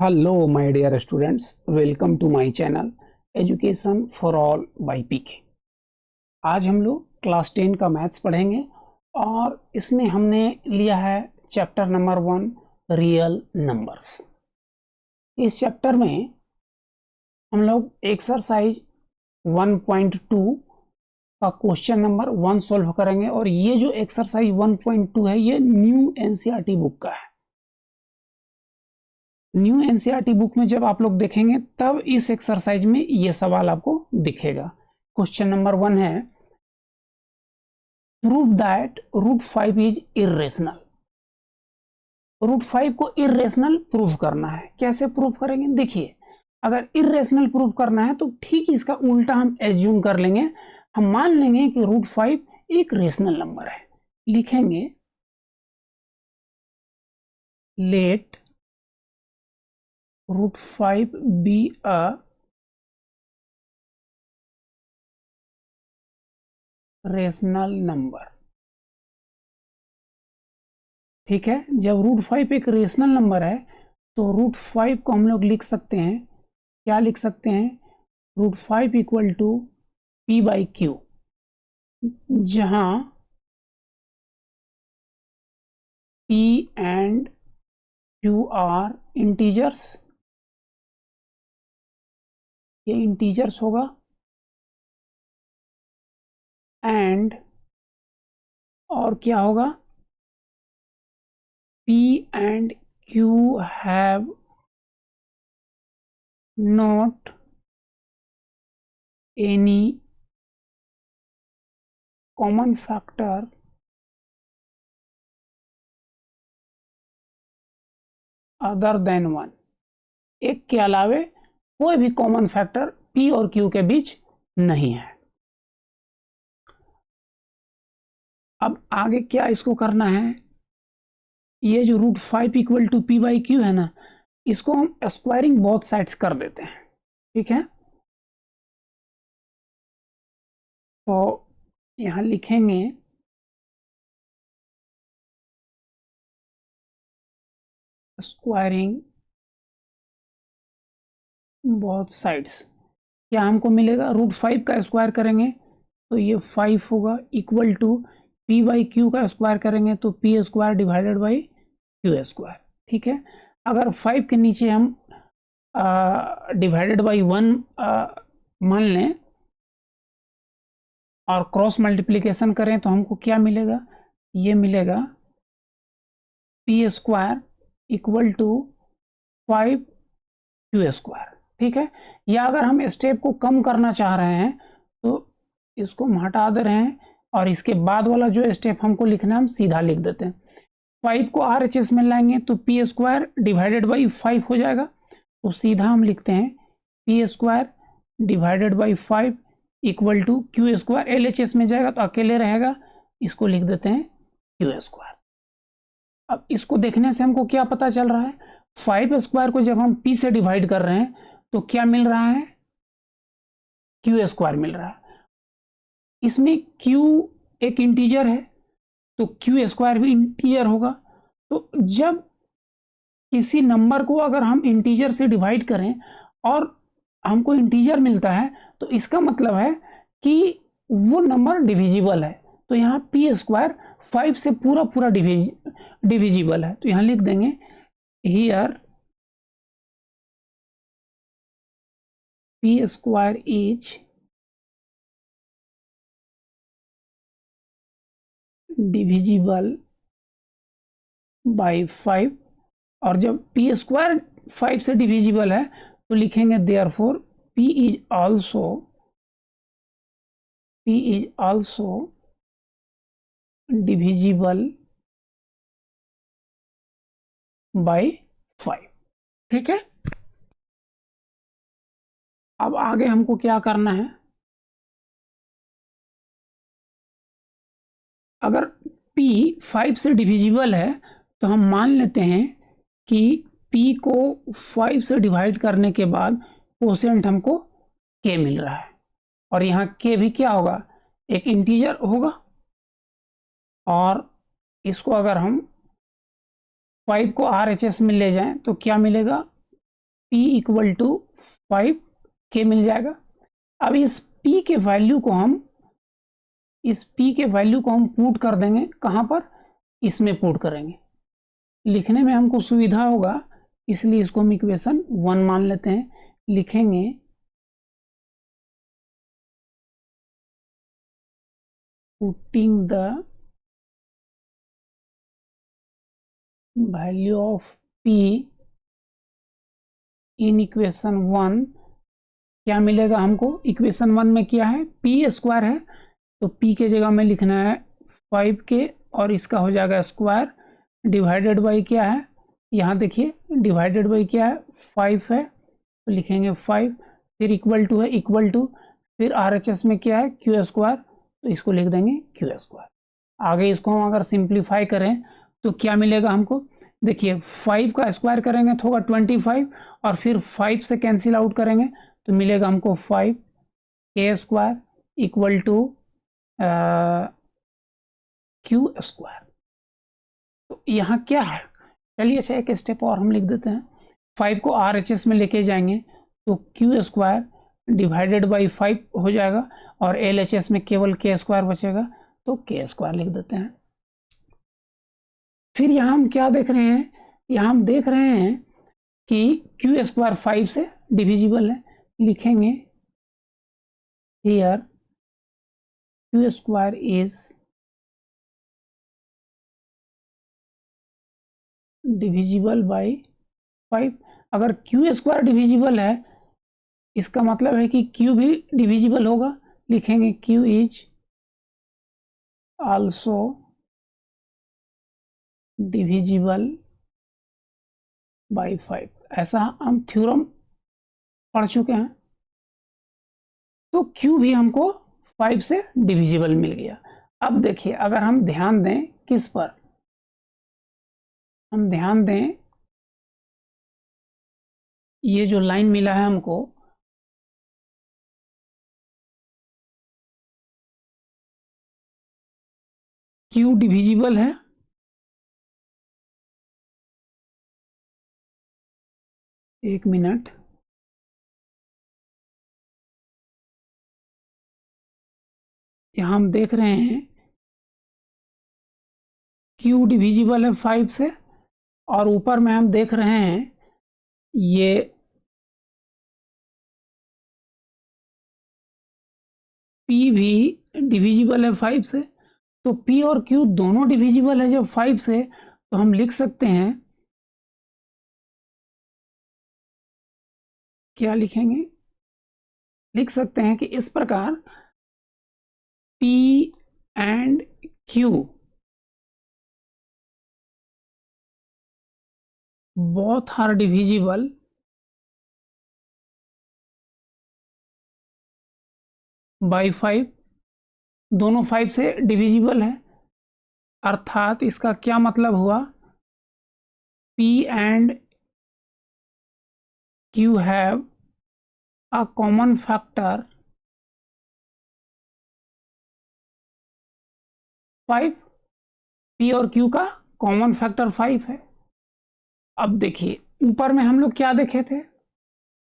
Hello, my dear students. Welcome to my channel Education for All by PK. आज हम लोग class 10 का maths पढ़ेंगे और इसमें हमने लिया है चैप्टर नंबर 1 रियल नंबर्स। इस चैप्टर में हम लोग एक्सरसाइज 1.2 का क्वेश्चन नंबर 1 सॉल्व करेंगे और ये जो एक्सरसाइज 1.2 है ये न्यू एनसीईआरटी बुक का है। न्यू एनसीईआरटी बुक में जब आप लोग देखेंगे तब इस एक्सरसाइज में ये सवाल आपको दिखेगा। क्वेश्चन नंबर 1 है prove that root 5 is irrational. Root 5 को इर्रेशनल प्रूव करना है। कैसे प्रूव करेंगे? देखिए, अगर इर्रेशनल प्रूव करना है तो ठीक इसका उल्टा हम एज्यूम कर लेंगे। हम मान लेंगे कि रूट 5 एक रेशनल नंबर है। लिखेंगे let root 5 be a rational number. ठीक है, जब रूट 5 एक रेशनल नंबर है तो रूट 5 को हम लोग लिख सकते हैं, क्या लिख सकते हैं? Root 5 equal to P by Q, जहां P and Q are integers. ये इंटीजर्स होगा एंड और क्या होगा? P and Q have not any common factor other than 1। एक के अलावे कोई भी कॉमन फैक्टर P और Q के बीच नहीं है। अब आगे क्या इसको करना है? ये जो root 5 equal to P by Q है ना, इसको हम स्क्वायरिंग बोथ साइड्स कर देते हैं। ठीक है, तो यहां लिखेंगे स्क्वायरिंग बोथ साइड्स। क्या हमको मिलेगा? रूट 5 का स्क्वायर करेंगे तो ये 5 होगा equal to P by Q का स्क्वायर करेंगे तो P square divided by Q square. ठीक है, अगर 5 के नीचे हम डिवाइडेड बाई 1 मान लें और क्रॉस मल्टीप्लिकेशन करें तो हमको क्या मिलेगा? ये मिलेगा P square equal to 5 Q square. ठीक है, या अगर हम स्टेप को कम करना चाह रहे हैं तो इसको हम हटा दे रहे हैं और इसके बाद वाला जो स्टेप हमको लिखना है हम सीधा लिख देते हैं। 5 को RHS में लाएंगे तो पी स्क्वायर डिवाइडेड बाई 5 हो जाएगा, तो सीधा हम लिखते हैं P square divided by 5 equal to Q square. LHS में जाएगा तो अकेले रहेगा, इसको लिख देते हैं क्यू स्क्वायर। अब इसको देखने से हमको क्या पता चल रहा है? 5 स्क्वायर को जब हम P से डिवाइड कर रहे हैं तो क्या मिल रहा है? क्यू स्क्वायर मिल रहा है। इसमें Q एक इंटीजर है तो क्यू स्क्वायर भी इंटीजर होगा। तो जब किसी नंबर को अगर हम इंटीजर से डिवाइड करें और हमको इंटीजर मिलता है तो इसका मतलब है कि वो नंबर डिविजिबल है। तो यहाँ पी स्क्वायर 5 से पूरा पूरा डिविजिबल है, तो यहाँ लिख देंगे here P square is divisible by 5। और जब पी स्क्वायर 5 से डिविजिबल है तो लिखेंगे therefore P is also divisible by 5। ठीक है, अब आगे हमको क्या करना है? अगर P 5 से डिविजिबल है तो हम मान लेते हैं कि P को 5 से डिवाइड करने के बाद कोसेंट हमको K मिल रहा है और यहाँ K भी क्या होगा? एक इंटीजर होगा। और इसको अगर हम 5 को RHS में ले जाएं तो क्या मिलेगा? p इक्वल टू 5k मिल जाएगा। अब इस p के वैल्यू को हम पुट कर देंगे, कहाँ पर, इसमें पुट करेंगे, लिखने में हमको सुविधा होगा, इसलिए इसको हम इक्वेशन 1 मान लेते हैं। लिखेंगे putting the value of p in equation 1, क्या मिलेगा हमको, इक्वेशन 1 में क्या है, p स्क्वायर है, तो p के जगह में लिखना है 5k और इसका हो जाएगा स्क्वायर, डिवाइडेड बाई क्या है, यहाँ देखिए डिवाइडेड बाई क्या है, 5 है, तो लिखेंगे 5, फिर इक्वल टू है, इक्वल टू, फिर RHS में क्या है, क्यू स्क्वायर, तो इसको लिख देंगे क्यू स्क्वायर। आगे इसको हम अगर सिंप्लीफाई करें तो क्या मिलेगा हमको, देखिए 5 का स्क्वायर करेंगे तो होगा 25 और फिर 5 से कैंसिल आउट करेंगे तो मिलेगा हमको 5k square equal to Q square. तो यहाँ क्या है, चलिए अच्छा एक स्टेप और हम लिख देते हैं, 5 को RHS में लेके जाएंगे तो क्यू स्क्वायर डिवाइडेड बाई 5 हो जाएगा और LHS में केवल k स्क्वायर बचेगा, तो k स्क्वायर लिख देते हैं। फिर यहाँ हम क्या देख रहे हैं, यहाँ हम देख रहे हैं कि क्यू स्क्वायर 5 से डिविजिबल है, लिखेंगे here Q square is divisible by 5। अगर क्यू स्क्वायर डिविजिबल है इसका मतलब है कि क्यू भी डिविजिबल होगा, लिखेंगे Q is also divisible by 5, ऐसा हम थ्योरम पढ़ चुके हैं। तो Q भी हमको 5 से डिविजिबल मिल गया। अब देखिए अगर हम ध्यान दें किस पर, हम ध्यान दें ये जो लाइन मिला है हमको, Q डिविजिबल है, एक मिनट, यहां हम देख रहे हैं Q डिविजिबल है 5 से और ऊपर में हम देख रहे हैं ये P भी डिविजिबल है 5 से। तो P और Q दोनों डिविजिबल है जब 5 से, तो हम लिख सकते हैं, क्या लिखेंगे, लिख सकते हैं कि इस प्रकार P and Q both are divisible by 5, दोनों 5 से डिविजिबल है, अर्थात इसका क्या मतलब हुआ, P and Q have a common factor 5, P और Q का कॉमन फैक्टर 5 है। अब देखिए ऊपर में हम लोग क्या देखे थे,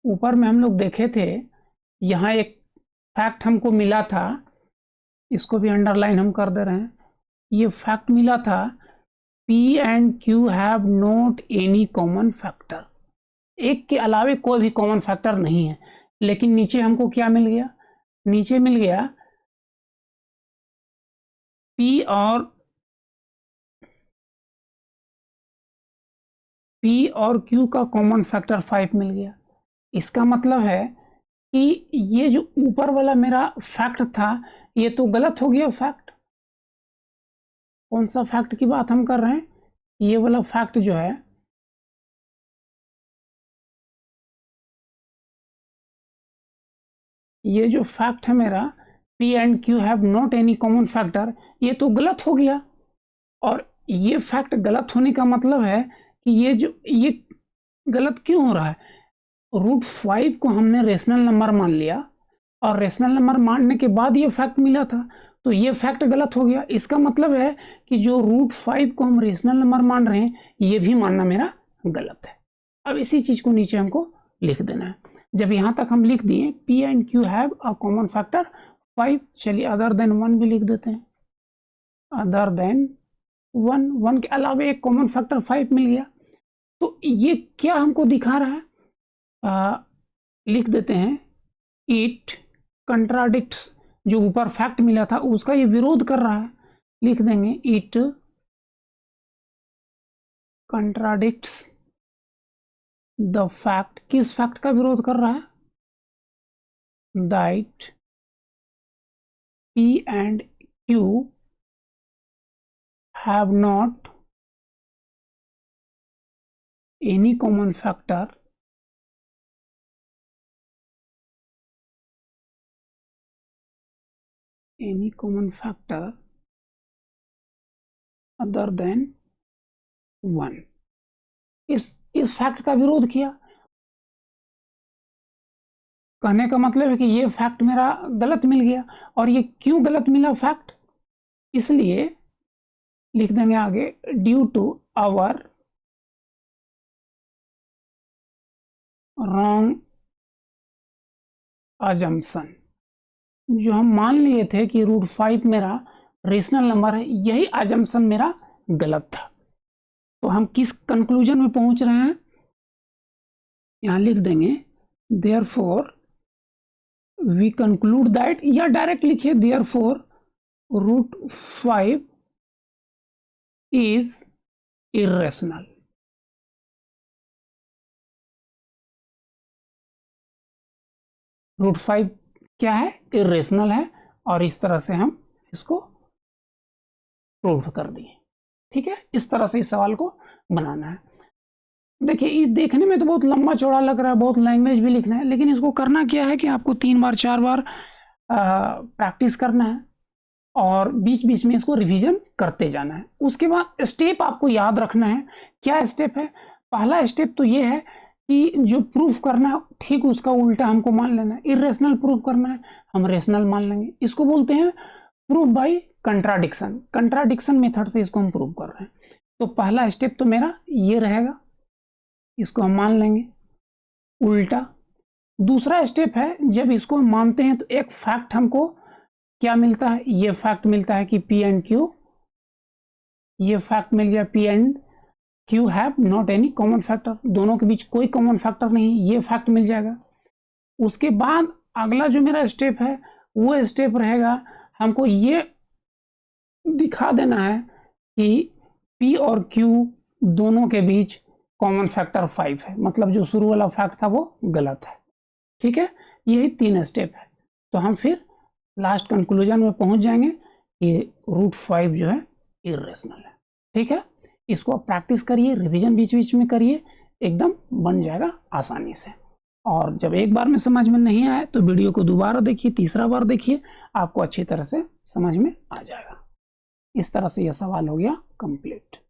ऊपर में हम लोग देखे थे यहाँ एक फैक्ट हमको मिला था, इसको भी अंडरलाइन हम कर दे रहे हैं, ये फैक्ट मिला था P and Q have not any common factor, एक के अलावे कोई भी कॉमन फैक्टर नहीं है। लेकिन नीचे हमको क्या मिल गया, नीचे मिल गया P और Q का कॉमन फैक्टर 5 मिल गया। इसका मतलब है कि ये जो ऊपर वाला मेरा फैक्ट था ये तो गलत हो गया फैक्ट। कौन सा फैक्ट की बात हम कर रहे हैं, ये वाला फैक्ट जो है, ये जो फैक्ट है मेरा P and Q have not any common factor, ये तो गलत हो गया। और ये फैक्ट गलत होने का मतलब है कि ये गलत क्यों हो रहा है, √5 को हमने रेशनल नंबर मान लिया और रेशनल नंबर मानने के बाद ये फैक्ट मिला था, तो ये फैक्ट गलत हो गया। इसका मतलब है कि जो √5 को हम रेशनल नंबर मान रहे हैं ये भी मानना मेरा गलत है। अब इसी चीज को नीचे हमको लिख देना है। जब यहाँ तक हम लिख दिए P and Q have a common factor 5, चलिए अदर देन 1 भी लिख देते हैं। अदर देन 1 के अलावा एक कॉमन फैक्टर 5 मिल गया। तो ये क्या हमको दिखा रहा है? लिख देते हैं इट कंट्राडिक्ट्स, जो ऊपर फैक्ट मिला था उसका ये विरोध कर रहा है। लिख देंगे इट कंट्राडिक्ट्स द फैक्ट। किस फैक्ट का विरोध कर रहा है? That P and Q have not any common factor other than 1। इस फैक्ट का विरोध किया। कहने का मतलब है कि ये फैक्ट मेरा गलत मिल गया। और ये क्यों गलत मिला फैक्ट? इसलिए लिख देंगे आगे due to our wrong assumption. जो हम मान लिए थे कि √5 मेरा रेशनल नंबर है, यही अजम्पशन मेरा गलत था। तो हम किस कंक्लूजन में पहुंच रहे हैं? यहां लिख देंगे देयरफॉर वी कंक्लूड दैट, या डायरेक्ट लिखिए देयरफॉर √5 इज इर्रेशनल। √5 क्या है? इर्रेशनल है। और इस तरह से हम इसको प्रूव कर दिए। ठीक है, इस तरह से इस सवाल को बनाना है। देखिए ये देखने में तो बहुत लंबा चौड़ा लग रहा है, बहुत लैंग्वेज भी लिखना है, लेकिन इसको करना क्या है कि आपको 3 बार 4 बार प्रैक्टिस करना है और बीच बीच में इसको रिवीजन करते जाना है। उसके बाद स्टेप आपको याद रखना है। क्या स्टेप है? पहला स्टेप तो ये है कि जो प्रूफ करना है ठीक उसका उल्टा हमको मान लेना है। इर्रेशनल प्रूफ करना है, हम रेशनल मान लेंगे। इसको बोलते हैं proof by contradiction. Contradiction method से इसको हम प्रूव कर रहे हैं। तो पहला स्टेप तो मेरा ये रहेगा, इसको हम मान लेंगे उल्टा। दूसरा स्टेप है, जब इसको हम मानते हैं तो एक फैक्ट हमको क्या मिलता है? ये फैक्ट मिलता है कि P एंड Q, ये फैक्ट मिल गया P and Q have not any common factor, दोनों के बीच कोई कॉमन फैक्टर नहीं, ये फैक्ट मिल जाएगा। उसके बाद अगला जो मेरा स्टेप है वो स्टेप रहेगा, हमको ये दिखा देना है कि P और Q दोनों के बीच कॉमन फैक्टर 5 है, मतलब जो शुरू वाला फैक्ट था वो गलत है। ठीक है, यही 3 स्टेप है। तो हम फिर लास्ट कंक्लूजन में पहुंच जाएंगे कि √5 जो है इर्रेशनल है। ठीक है, इसको आप प्रैक्टिस करिए, रिवीजन बीच बीच में करिए, एकदम बन जाएगा आसानी से। और जब एक बार में समझ में नहीं आए तो वीडियो को दोबारा देखिए, तीसरा बार देखिए, आपको अच्छी तरह से समझ में आ जाएगा। इस तरह से यह सवाल हो गया कंप्लीट।